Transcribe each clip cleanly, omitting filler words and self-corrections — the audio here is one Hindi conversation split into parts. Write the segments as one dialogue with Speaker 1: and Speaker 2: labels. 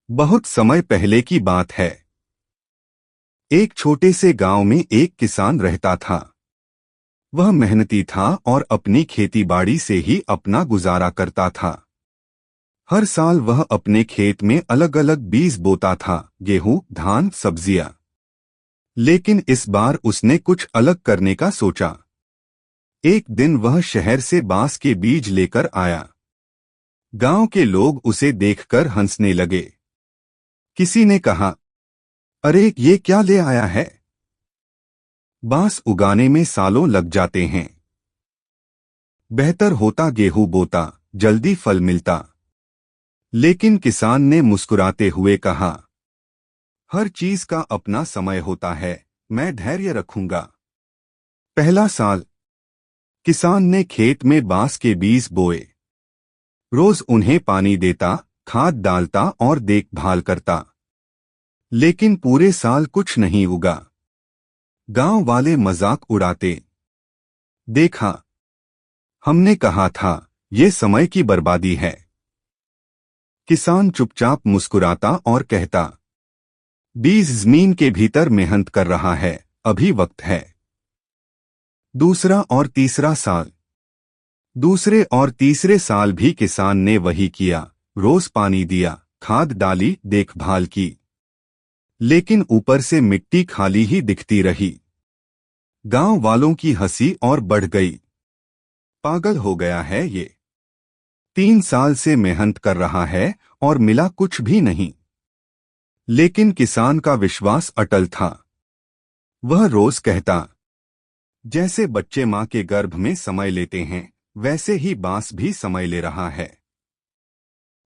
Speaker 1: बहुत समय पहले की बात है। एक छोटे से गांव में एक किसान रहता था। वह मेहनती था और अपनी खेतीबाड़ी से ही अपना गुजारा करता था। हर साल वह अपने खेत में अलग अलग बीज बोता था, गेहूं, धान, सब्जियां। लेकिन इस बार उसने कुछ अलग करने का सोचा। एक दिन वह शहर से बांस के बीज लेकर आया। गांव के लोग उसे देखकर हंसने लगे। किसी ने कहा, अरे ये क्या ले आया है? बांस उगाने में सालों लग जाते हैं। बेहतर होता गेहूं बोता, जल्दी फल मिलता। लेकिन किसान ने मुस्कुराते हुए कहा, हर चीज का अपना समय होता है, मैं धैर्य रखूंगा। पहला साल किसान ने खेत में बांस के बीज बोए। रोज उन्हें पानी देता, खाद डालता और देखभाल करता। लेकिन पूरे साल कुछ नहीं उगा। गांव वाले मजाक उड़ाते, देखा, हमने कहा था ये समय की बर्बादी है। किसान चुपचाप मुस्कुराता और कहता, बीज जमीन के भीतर मेहनत कर रहा है, अभी वक्त है। दूसरा और तीसरा साल दूसरे और तीसरे साल भी किसान ने वही किया। रोज पानी दिया, खाद डाली, देखभाल की। लेकिन ऊपर से मिट्टी खाली ही दिखती रही। गांव वालों की हंसी और बढ़ गई। पागल हो गया है ये। 3 साल से मेहनत कर रहा है और मिला कुछ भी नहीं। लेकिन किसान का विश्वास अटल था। वह रोज कहता, जैसे बच्चे मां के गर्भ में समय लेते हैं, वैसे ही बांस भी समय ले रहा है।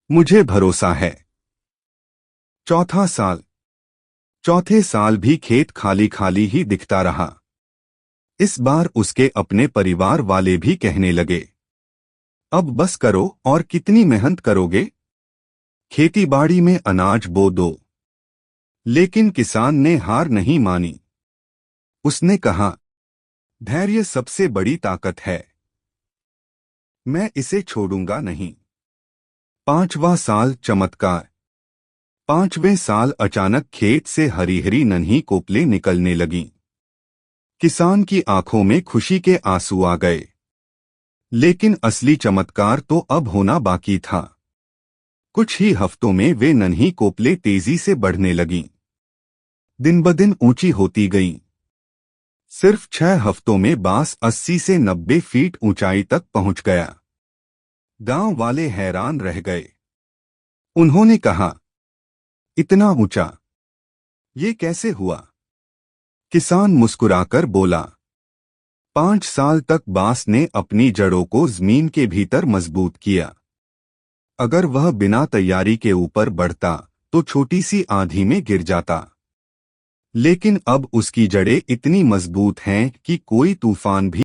Speaker 1: मुझे भरोसा है। चौथा साल चौथे साल भी खेत खाली खाली ही दिखता रहा। इस बार उसके अपने परिवार वाले भी कहने लगे, अब बस करो, और कितनी मेहनत करोगे? खेतीबाड़ी में अनाज बो दो। लेकिन किसान ने हार नहीं मानी। उसने कहा, धैर्य सबसे बड़ी ताकत है, मैं इसे छोड़ूंगा नहीं। पांचवा साल चमत्कार। पांचवें साल अचानक खेत से हरी हरी नन्ही कोपलें निकलने लगीं। किसान की आंखों में खुशी के आंसू आ गए। लेकिन असली चमत्कार तो अब होना बाकी था। कुछ ही हफ्तों में वे नन्ही कोपलें तेजी से बढ़ने लगीं। दिन ब दिन ऊंची होती गईं। सिर्फ 6 हफ्तों में बांस 80 से 90 फीट ऊंचाई तक पहुंच गया। गांव वाले हैरान रह गए। उन्होंने कहा, इतना ऊंचा, ये कैसे हुआ? किसान मुस्कुराकर बोला, 5 साल तक बांस ने अपनी जड़ों को जमीन के भीतर मजबूत किया। अगर वह बिना तैयारी के ऊपर बढ़ता तो छोटी सी आंधी में गिर जाता। लेकिन अब उसकी जड़ें इतनी मजबूत हैं कि कोई तूफान भी